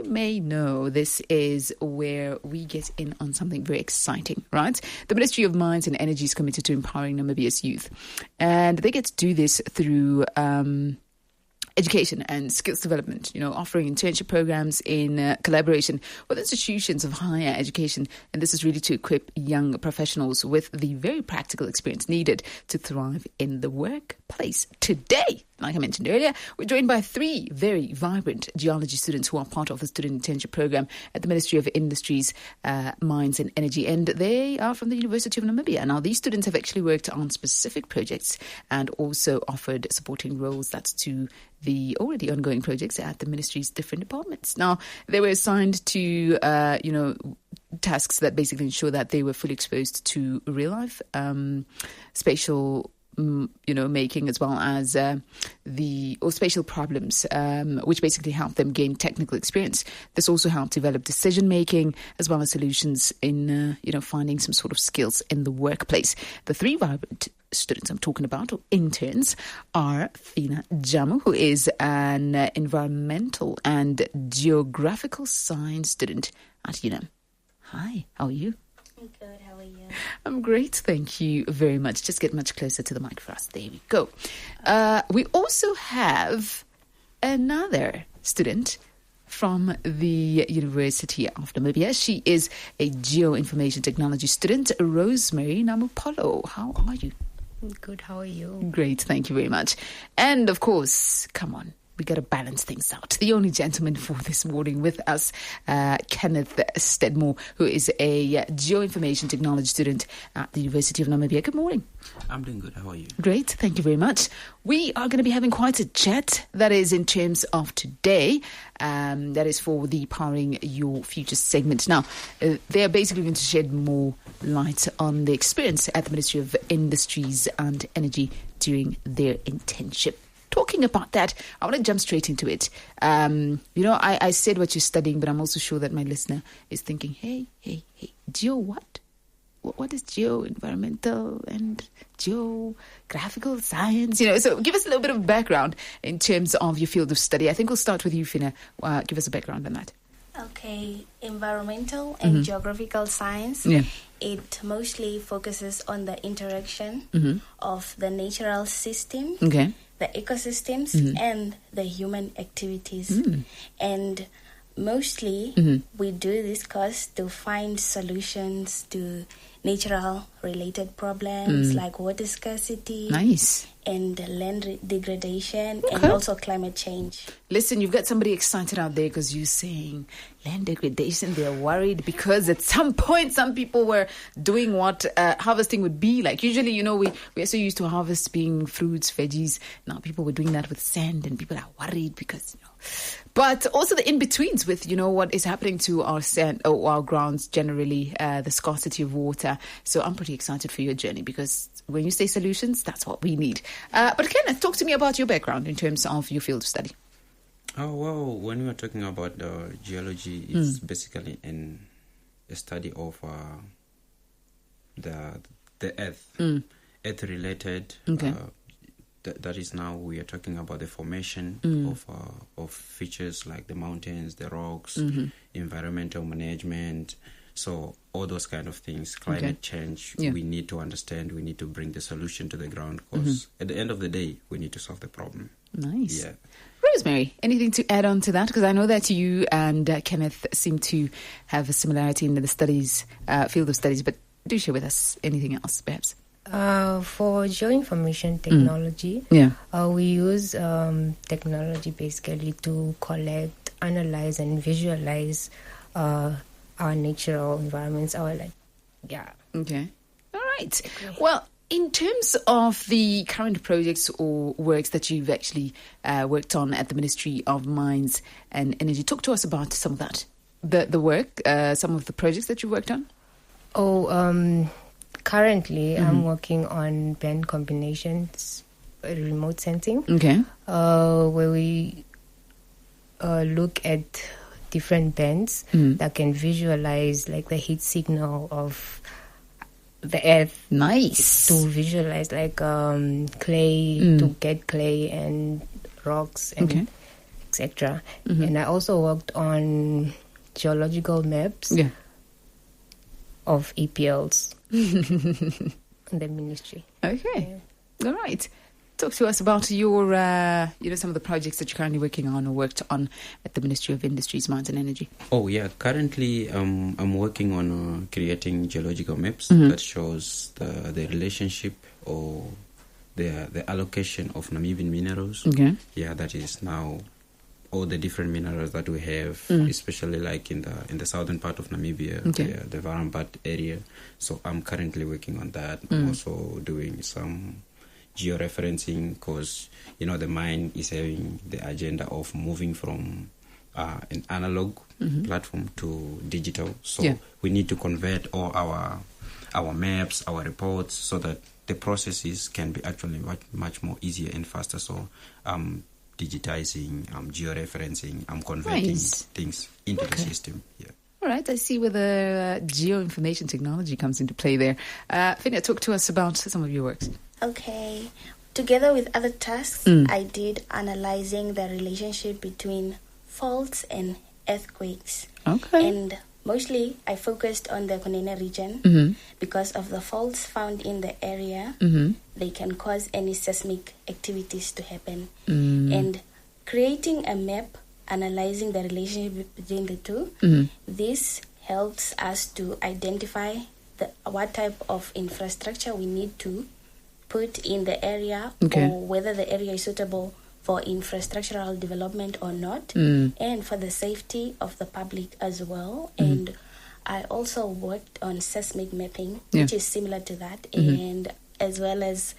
You may know this is where we get in on something very exciting, right? The Ministry of Mines and Energy is committed to empowering Namibia's youth. And they get to do this through education and skills development, offering internship programs in collaboration with institutions of higher education. And this is really to equip young professionals with the very practical experience needed to thrive in the workplace. Today, like I mentioned earlier, we're joined by three very vibrant geology students who are part of the student internship program at the Ministry of Industries, Mines and Energy. And they are from the University of Namibia. Now, these students have actually worked on specific projects and also offered supporting roles. That's to the already ongoing projects at the ministry's different departments. Now, they were assigned to, tasks that basically ensure that they were fully exposed to real life, spatial making, as well as spatial problems, which basically help them gain technical experience. This also helped develop decision making as well as solutions in, finding some sort of skills in the workplace. The three vibrant students I'm talking about, or interns, are Fina Jamu, who is an environmental and geographical science student at UNAM. Hi, how are you? I'm good. How are you? I'm great. Thank you very much. Just get much closer to the mic for us. There we go. We also have another student from the University of Namibia. She is a geoinformation technology student, Rosemary Namupolo. How are you? I'm good. How are you? Great. Thank you very much. And of course, come on, we got to balance things out. The only gentleman for this morning with us, Kenneth Stedmore, who is a geoinformation technology student at the University of Namibia. Good morning. I'm doing good. How are you? Great. Thank you very much. We are going to be having quite a chat. That is in terms of today. That is for the Powering Your Future segment. Now, they are basically going to shed more light on the experience at the Ministry of Industries and Energy during their internship. Talking about that, I want to jump straight into it. I said what you're studying, but I'm also sure that my listener is thinking, hey, geo what? What is geo-environmental and geographical science? So give us a little bit of background in terms of your field of study. I think we'll start with you, Fina. Give us a background on that. Okay, environmental and geographical science. Yeah. It mostly focuses on the interaction of the natural system, okay, the ecosystems, and the human activities. And mostly we do this course to find solutions to natural related problems like water scarcity. Nice. And land degradation, okay, and also climate change. Listen, you've got somebody excited out there because you're saying land degradation. They're worried because at some point some people were doing what harvesting would be like. Usually, we're so used to harvest being fruits, veggies. Now people were doing that with sand, and people are worried because, But also the in-betweens with, what is happening to our sand or our grounds generally, the scarcity of water. So I'm pretty excited for your journey because when you say solutions, that's what we need. But Kenneth, talk to me about your background in terms of your field of study. Oh, well, when we are talking about geology, it's basically a study of the earth, earth-related. Okay. That is now we are talking about the formation of features like the mountains, the rocks, environmental management. So all those kind of things, climate change, we need to understand, we need to bring the solution to the ground because at the end of the day, we need to solve the problem. Nice. Yeah. Rosemary, anything to add on to that? Because I know that you and Kenneth seem to have a similarity in the studies, field of studies, but do share with us anything else, perhaps. For geoinformation technology, we use technology basically to collect, analyze, and visualize our natural environments, Okay. All right. Well, in terms of the current projects or works that you've actually worked on at the Ministry of Mines and Energy, talk to us about some of that. The work, some of the projects that you worked on. Currently, I'm working on band combinations, remote sensing. Okay. Where we look at different bands that can visualize like the heat signal of the earth. Nice. To visualize like clay, to get clay and rocks and etc. And I also worked on geological maps of EPLs in the ministry. Okay. All right. Talk to us about your, some of the projects that you're currently working on or worked on at the Ministry of Industries, Mines and Energy. Oh, yeah. Currently, I'm working on creating geological maps that shows the relationship or the allocation of Namibian minerals. Okay. Yeah, that is now all the different minerals that we have, especially like in the southern part of Namibia, the Varambat area. So I'm currently working on that. I'm also doing some georeferencing because, the mine is having the agenda of moving from an analog platform to digital. So we need to convert all our maps, our reports, so that the processes can be actually much more easier and faster. So digitizing, georeferencing, converting things into the system. Yeah. All right, I see where the geoinformation technology comes into play there. Finia, talk to us about some of your works. Okay. Together with other tasks, I did analyzing the relationship between faults and earthquakes. Okay. And mostly I focused on the Kunene region because of the faults found in the area. They can cause any seismic activities to happen. And creating a map analyzing the relationship between the two, this helps us to identify what type of infrastructure we need to put in the area, or whether the area is suitable for infrastructural development or not, and for the safety of the public as well. And I also worked on seismic mapping, which is similar to that, and as well as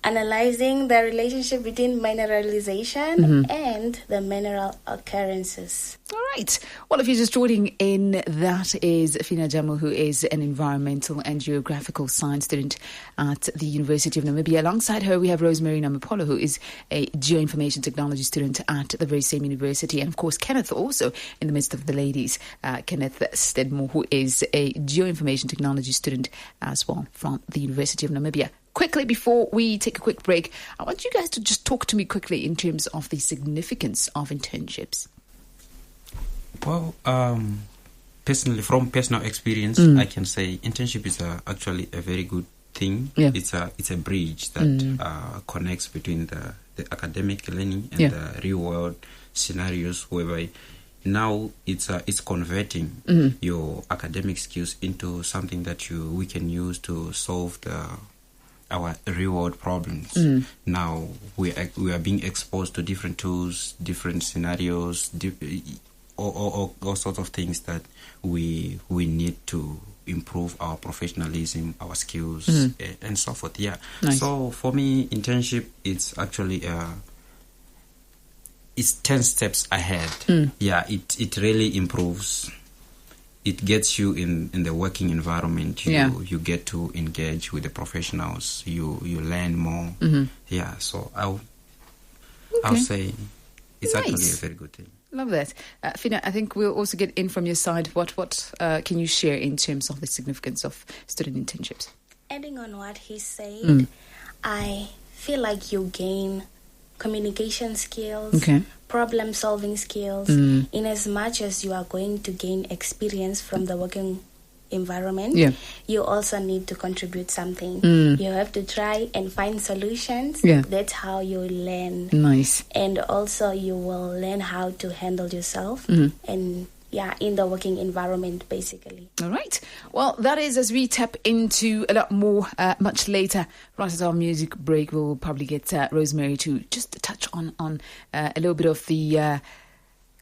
analyzing the relationship between mineralization and the mineral occurrences. All right. Well, if you're just joining in, that is Fina Jamu, who is an environmental and geographical science student at the University of Namibia. Alongside her, we have Rosemary Namapolo, who is a geoinformation technology student at the very same university. And, of course, Kenneth, also in the midst of the ladies, Kenneth Stedmore, who is a geoinformation technology student as well from the University of Namibia. Quickly, before we take a quick break, I want you guys to just talk to me quickly in terms of the significance of internships. Well, personally, from personal experience, I can say internship is actually a very good thing. Yeah. It's a bridge that connects between the academic learning and the real world scenarios, whereby now it's converting your academic skills into something that we can use to solve our real world problems. Now we are being exposed to different tools, different scenarios, all sorts of things that we need to improve our professionalism, our skills, and so forth. Yeah. Nice. So for me, internship, it's actually it's 10 steps ahead. Yeah, it really improves. It gets you in the working environment. You get to engage with the professionals. You learn more. Yeah, so I'll say it's actually a very good thing. Love that. Fina, I think we'll also get in from your side. What can you share in terms of the significance of student internships? Adding on what he said, I feel like you gain communication skills, problem solving skills, in as much as you are going to gain experience from the working environment. You also need to contribute something. You have to try and find solutions. That's how you learn. Nice. And also you will learn how to handle yourself and in the working environment, basically. All right. Well, that is as we tap into a lot more much later. Right at our music break, we'll probably get Rosemary to just touch on a little bit of the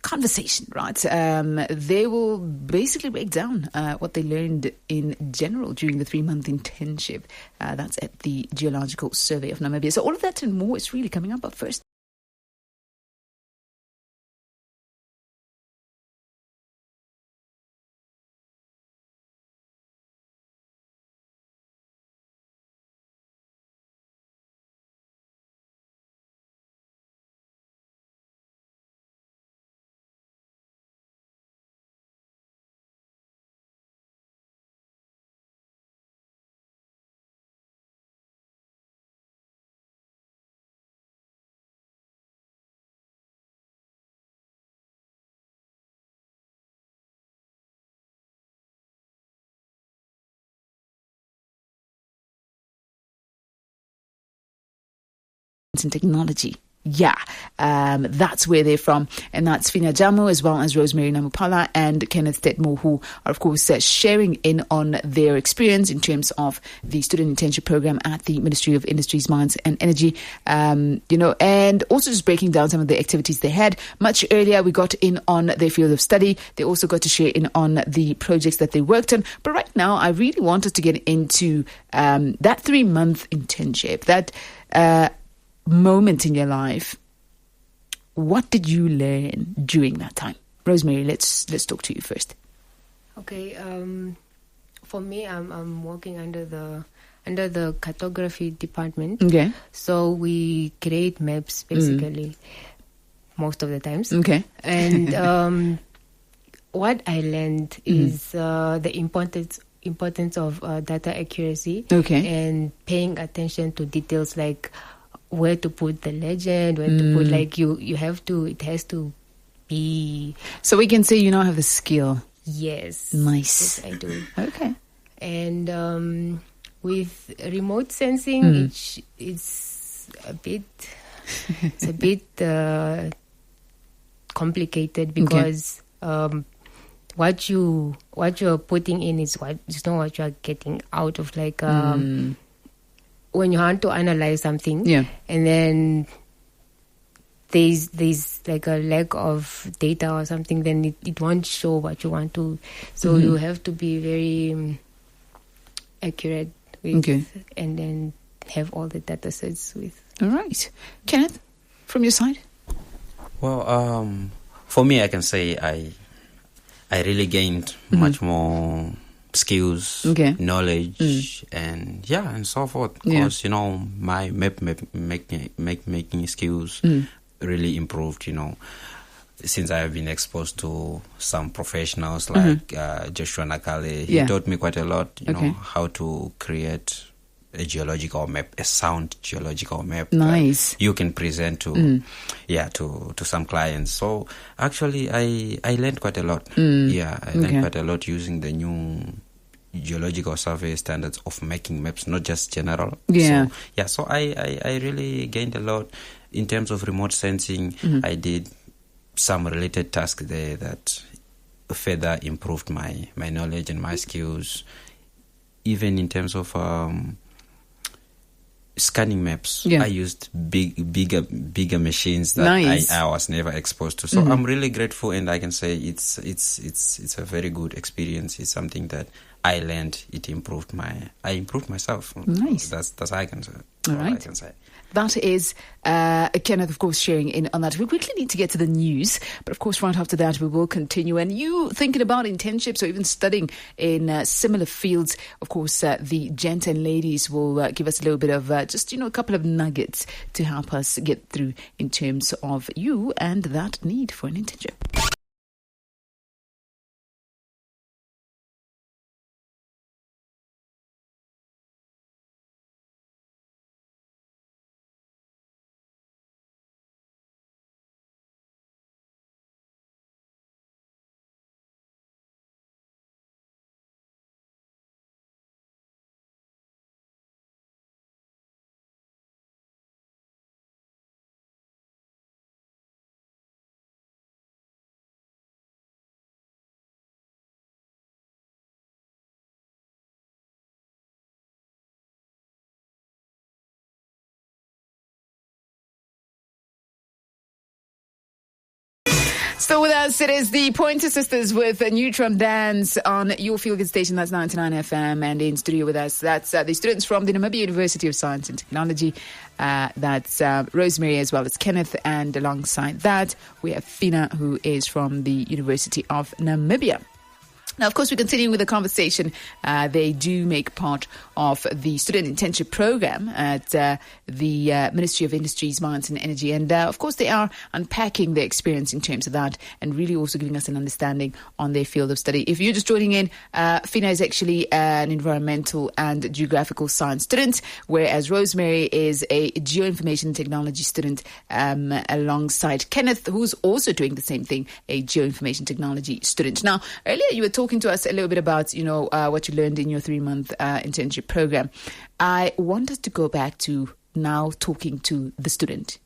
conversation, right? They will basically break down what they learned in general during the 3-month internship. That's at the Geological Survey of Namibia. So all of that and more is really coming up. But first, Science and Technology. Yeah, that's where they're from. And that's Fina Jamu as well as Rosemary Namupala and Kenneth Tetmo, who are, of course, sharing in on their experience in terms of the student internship program at the Ministry of Industries, Mines and Energy, and also just breaking down some of the activities they had. Much earlier, we got in on their field of study. They also got to share in on the projects that they worked on. But right now, I really want us to get into that 3-month internship, that moment in your life. What did you learn during that time? Rosemary, let's talk to you first. Okay, for me, I'm working under the cartography department. Okay. So we create maps basically most of the times. Okay. And what I learned is the importance of data accuracy. Okay. And paying attention to details like where to put the legend, where to put, like, you have to, it has to be. So we can say you now have the skill. Yes. Nice. Yes, I do. Okay. And with remote sensing, it's a bit complicated because what you're putting in is not what you're getting out of, like when you want to analyze something, and then there's like a lack of data or something, then it won't show what you want to. So you have to be very accurate with, and then have all the data sets with. All right. Kenneth, from your side? Well, for me, I can say I really gained much more skills, knowledge, and so forth. Because my making skills really improved. Since I have been exposed to some professionals like Joshua Nakale, he taught me quite a lot. How to create a geological map, a sound geological map. Nice. You can present to some clients. So actually, I learned quite a lot. I learned quite a lot using the new geological survey standards of making maps, not just general. So I really gained a lot in terms of remote sensing. I did some related tasks there that further improved my knowledge and my skills. Even in terms of scanning maps, I used bigger machines that I was never exposed to. So I'm really grateful, and I can say it's a very good experience. It's something that I learned. I improved myself. Nice. That's how I can say. All right. I can say. That is Kenneth, of course, sharing in on that. We quickly need to get to the news, but of course, right after that, we will continue. And you thinking about internships or even studying in similar fields, of course, the gent and ladies will give us a little bit of just a couple of nuggets to help us get through in terms of you and that need for an internship. Still with us, it is the Pointer Sisters with Neutron Dance on your feel good station. That's 99 FM, and in studio with us, that's the students from the Namibia University of Science and Technology. That's Rosemary as well as Kenneth, and alongside that, we have Fina, who is from the University of Namibia. Now, of course, we're continuing with the conversation. They do make part of the student internship program at the Ministry of Industries, Mines and Energy. And, of course, they are unpacking their experience in terms of that and really also giving us an understanding on their field of study. If you're just joining in, Fina is actually an environmental and geographical science student, whereas Rosemary is a geoinformation technology student alongside Kenneth, who's also doing the same thing, a geoinformation technology student. Now, earlier you were talking to us a little bit about, what you learned in your 3-month internship program. I want us to go back to now talking to the student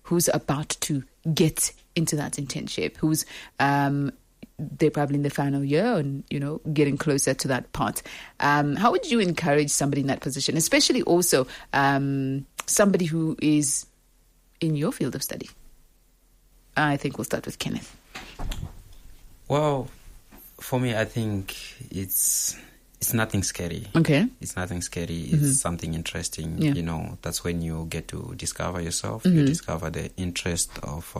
who's about to get into that internship, who's they're probably in the final year and, getting closer to that part. How would you encourage somebody in that position, especially also somebody who is in your field of study? I think we'll start with Kenneth. Well, for me, I think it's nothing scary. Okay. It's nothing scary. It's something interesting. Yeah. That's when you get to discover yourself. You discover the interest of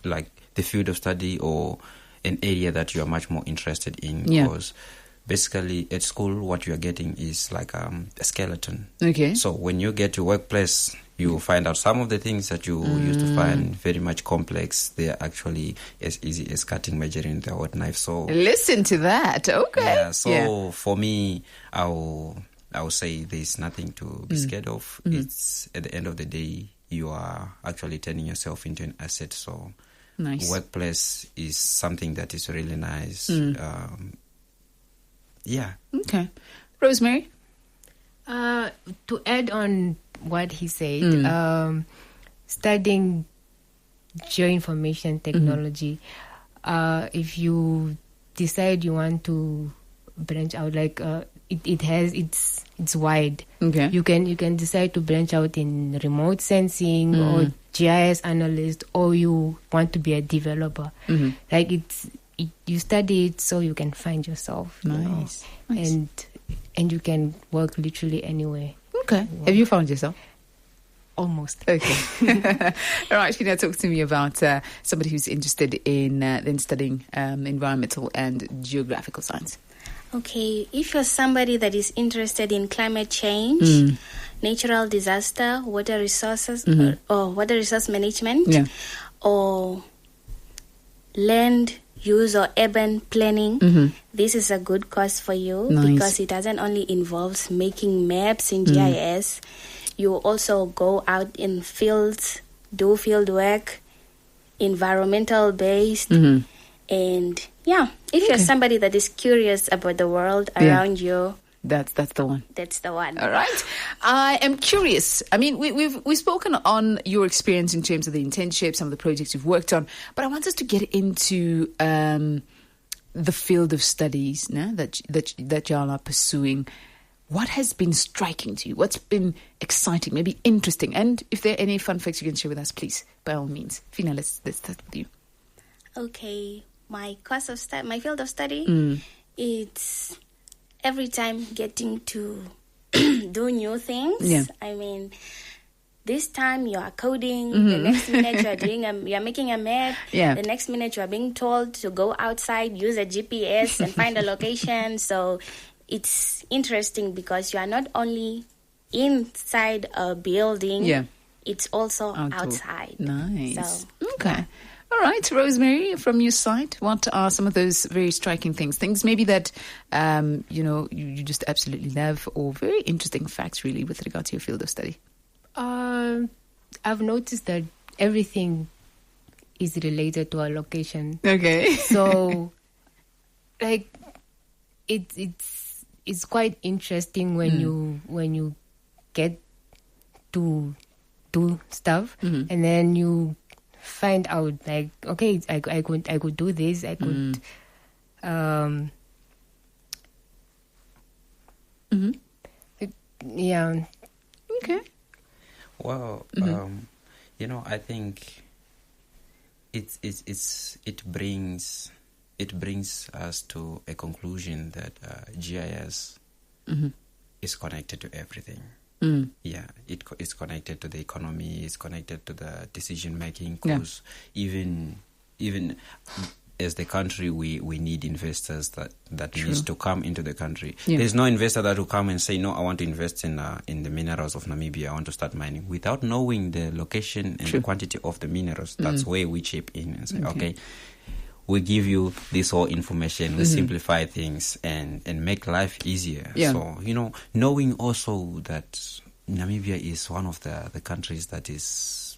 like the field of study or an area that you are much more interested in. Yeah. Because basically at school, what you are getting is like a skeleton. Okay. So when you get to workplace, you will find out some of the things that you used to find very much complex. They are actually as easy as cutting, measuring the hot knife. So listen to that. Okay. Yeah. So for me, I will say there's nothing to be scared of. It's at the end of the day, you are actually turning yourself into an asset. So nice. Workplace is something that is really nice. Yeah. Okay. Rosemary? To add on what he said, studying geoinformation technology, if you decide you want to branch out, like it's wide. Okay. You can decide to branch out in remote sensing or GIS analyst, or you want to be a developer. Like you study it so you can find yourself. Nice. And you can work literally anywhere. Okay. Have you found yourself? Almost. Okay. All right. Can you talk to me about somebody who's interested in then studying environmental and geographical science? Okay. If you're somebody that is interested in climate change, natural disaster, water resources, or water resource management, or land use or urban planning, this is a good course for you because it doesn't only involve making maps in GIS. You also go out in fields, do field work, environmental based, and if you're somebody that is curious about the world around you, that's the one. That's the one. All right. I am curious. I mean, we've spoken on your experience in terms of the internship, some of the projects you've worked on, but I want us to get into the field of studies that y'all are pursuing. What has been striking to you? What's been exciting, maybe interesting? And if there are any fun facts you can share with us, please, by all means. Fina, let's start with you. Okay. My field of study, it's every time getting to do new things. Yeah. I mean, this time you are coding. The next minute you are making a map. Yeah. The next minute you are being told to go outside, use a GPS and find a location. So it's interesting because you are not only inside a building. It's also outside. Nice. So, okay. All right, Rosemary, from your side, what are some of those very striking things maybe that, you just absolutely love, or very interesting facts, really, with regard to your field of study? I've noticed that everything is related to a location. Okay. So, like, it's quite interesting when you get to do stuff, and then you find out, like, okay, I could do this. I could yeah. Okay. Well, I think it brings us to a conclusion that GIS is connected to everything. Yeah, it's connected to the economy. It's connected to the decision making. Because even as the country, we need investors that needs to come into the country. There's no investor that will come and say, no, I want to invest in the minerals of Namibia. I want to start mining, without knowing the location and the quantity of the minerals. That's where we chip in and say, okay, we give you this whole information, we simplify things and make life easier. So, knowing also that Namibia is one of the countries that is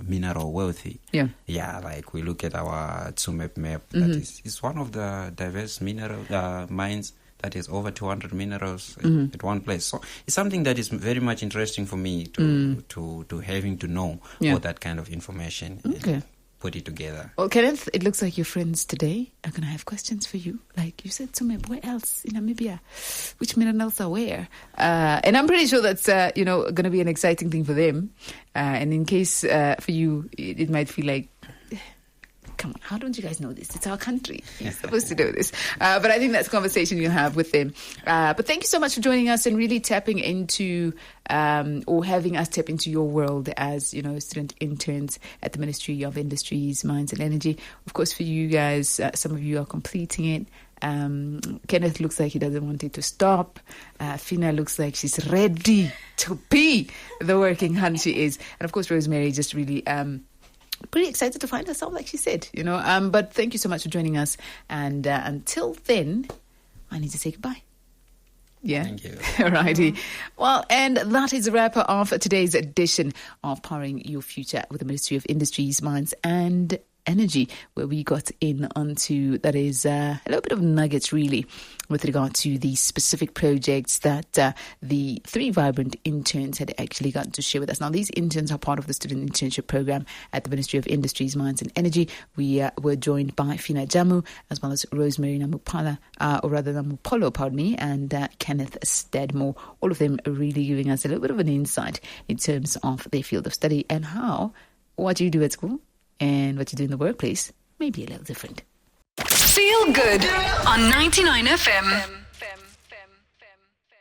mineral wealthy. Yeah, like we look at our Tsumeb map, that is one of the diverse mineral mines that has over 200 minerals at one place. So it's something that is very much interesting for me to having to know all that kind of information. Okay. Put it together. Well, Kenneth, it looks like your friends today are going to have questions for you. Like you said to me, where else in Namibia? Which minerals are where? And I'm pretty sure that's, going to be an exciting thing for them. And in case for you, it might feel like, come on, how don't you guys know this? It's our country. You're supposed to know this. But I think that's a conversation you'll have with them. But thank you so much for joining us and really tapping into or having us tap into your world as, student interns at the Ministry of Industries, Mines and Energy. Of course, for you guys, some of you are completing it. Kenneth looks like he doesn't want it to stop. Fina looks like she's ready to be the working hun she is. And of course, Rosemary just really... pretty excited to find herself, like she said, But thank you so much for joining us. And until then, I need to say goodbye. Yeah. Thank you. Alrighty. Well, and that is a wrapper of today's edition of Powering Your Future with the Ministry of Industries, Mines and Energy, where we got in onto, that is a little bit of nuggets really with regard to the specific projects that the 3 vibrant interns had actually gotten to share with us. Now, these interns are part of the student internship program at the Ministry of Industries, Mines and Energy. We were joined by Fina Jamu, as well as Rosemary Namupolo, and Kenneth Stedmore. All of them really giving us a little bit of an insight in terms of their field of study and how what you do at school and what you do in the workplace may be a little different. Feel good on 99 FM.